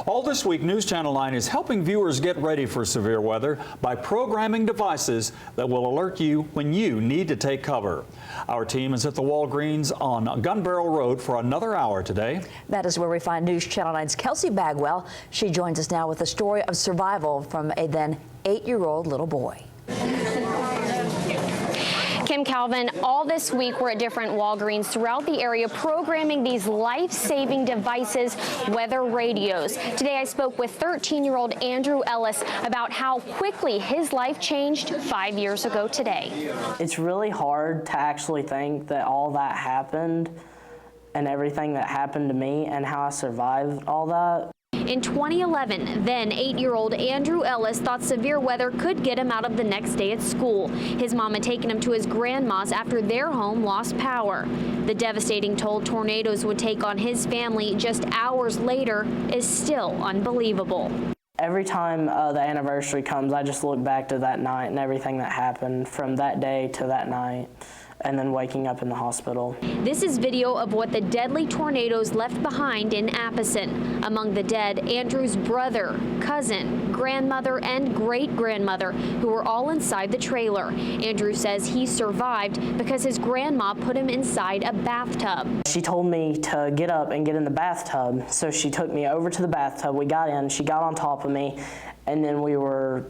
All this week, News Channel 9 is helping viewers get ready for severe weather by programming devices that will alert you when you need to take cover. Our team is at the Walgreens on Gun Barrel Road for another hour today. That is where we find News Channel 9's Kelsey Bagwell. She joins us now with a story of survival from a then 8-year-old little boy. Kim, Calvin, all this week we're at different Walgreens throughout the area programming these life-saving devices, weather radios. Today I spoke with 13-year-old Andrew Ellis about how quickly his life changed 5 years ago today. It's really hard to actually think that all that happened and everything that happened to me and how I survived all that. In 2011, then 8-year-old Andrew Ellis thought severe weather could get him out of the next day at school. His mom had taken him to his grandma's after their home lost power. The devastating toll tornadoes would take on his family just hours later is still unbelievable. Every time the anniversary comes, I just look back to that night and everything that happened from that day to that night, and then waking up in the hospital. This is video of what the deadly tornadoes left behind in Appleton. Among the dead, Andrew's brother, cousin, grandmother, and great-grandmother, who were all inside the trailer. Andrew says he survived because his grandma put him inside a bathtub. She told me to get up and get in the bathtub, so she took me over to the bathtub. We got in, she got on top of me, and then we were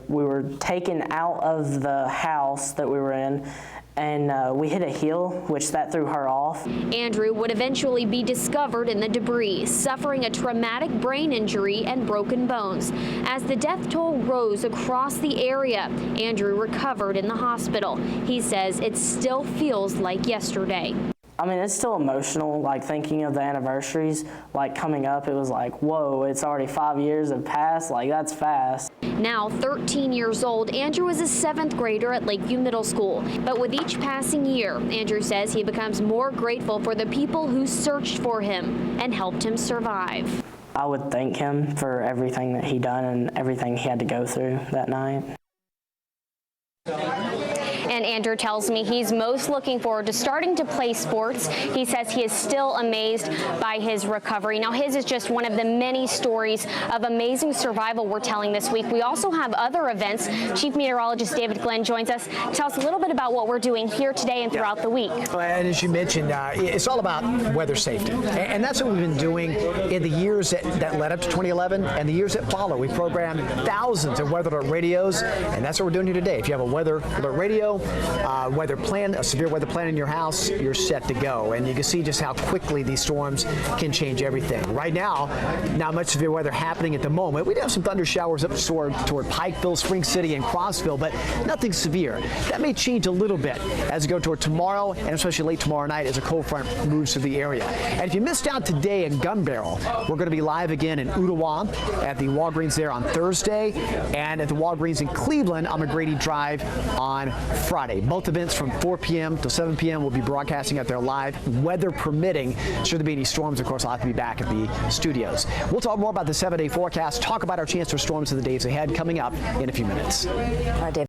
taken out of the house that we were in, and we hit a hill, which that threw her off. Andrew would eventually be discovered in the debris, suffering a traumatic brain injury and broken bones. As the death toll rose across the area, Andrew recovered in the hospital. He says it still feels like yesterday. I mean, it's still emotional, like thinking of the anniversaries, like coming up, it was like, whoa, it's already 5 years have passed, like that's fast. Now 13 years old, Andrew is a 7th grader at Lakeview Middle School. But with each passing year, Andrew says he becomes more grateful for the people who searched for him and helped him survive. I would thank him for everything that he done and everything he had to go through that night. And Andrew tells me he's most looking forward to starting to play sports. He says he is still amazed by his recovery. Now, his is just one of the many stories of amazing survival we're telling this week. We also have other events. Chief Meteorologist David Glenn joins us to tell us a little bit about what we're doing here today and throughout the week. And as you mentioned, it's all about weather safety. And that's what we've been doing in the years that led up to 2011 and the years that follow. We programmed thousands of weather alert radios, and that's what we're doing here today. If you have a weather alert radio, weather plan, a severe weather plan in your house, you're set to go. And you can see just how quickly these storms can change everything. Right now, not much severe weather happening at the moment. We do have some thunder showers up toward Pikeville, Spring City, and Rossville, but nothing severe. That may change a little bit as we go toward tomorrow, and especially late tomorrow night as a cold front moves through the area. And if you missed out today in Gun Barrel, we're going to be live again in Ottawa at the Walgreens there on Thursday, and at the Walgreens in Cleveland on McGrady Drive on Friday. Both events from 4 p.m. to 7 p.m. will be broadcasting out there live, weather permitting. Should there be any storms, of course, I'll have to be back at the studios. We'll talk more about the 7-day forecast, talk about our chance for storms in the days ahead coming up in a few minutes. All right, Dave.